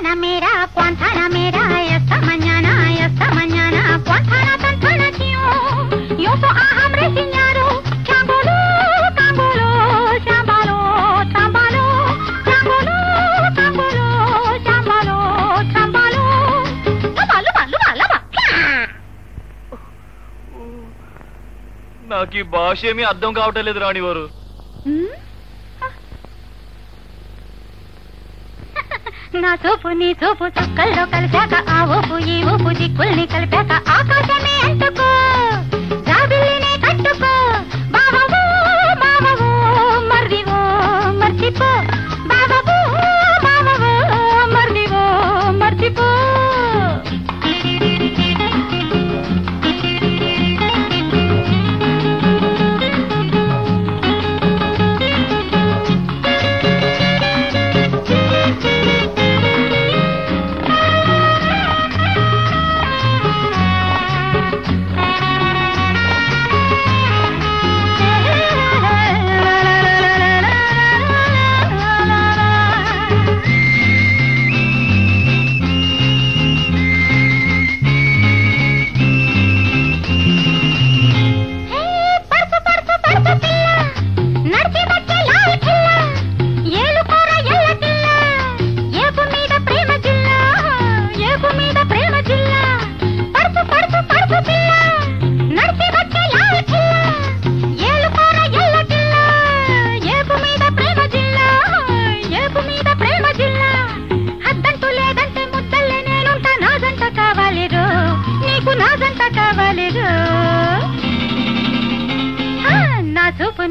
Guantanamera, esta mañana, Guantana tan chiu. Yo so aham resignado, chambolo, cambolo, chambalo, chambalo, chambolo, cambolo, chambalo, chambalo. Laba. నాకు ఈ భాష ఏమీ అర్థం కావటం లేదు రాణివారు. నా చూపు నీ చూపు చుక్కల్లో కలిపాక ఆ ఊపు ఈ ఊపు దిక్కుల్ని కలిపాక ఆకాశమే అంటుకో జాబిల్లినే కట్టుకో బావవో మావవో మర్దివో మర్చిపో బావవో మావవో మర్దివో మర్చిపో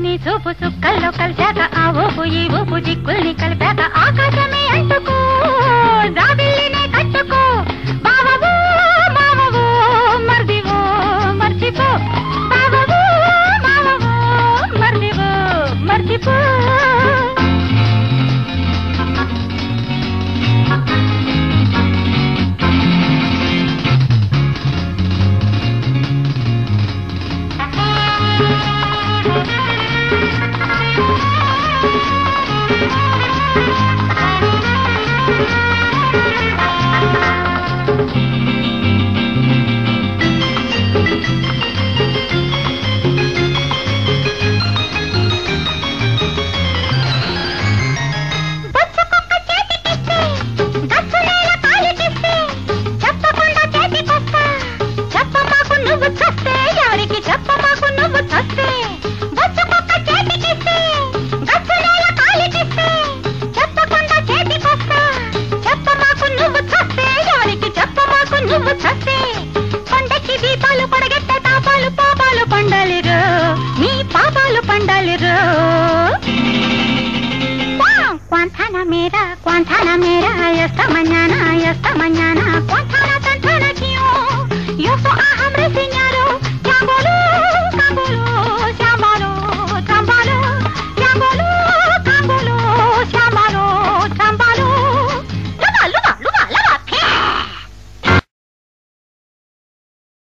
నీ చూపు చుక్కల్లో కలిపాక ఆ ఊపు ఈ ఊపు దిక్కుల్ని కలిపాక ఆకాశమే అంటుకో జాబిల్లినే కట్టుకో బావవో మావవో మర్దివో మర్చిపో బావవో మావవో మర్దివో మర్చిపో Guantanamera, esta mañana, Guantanamera.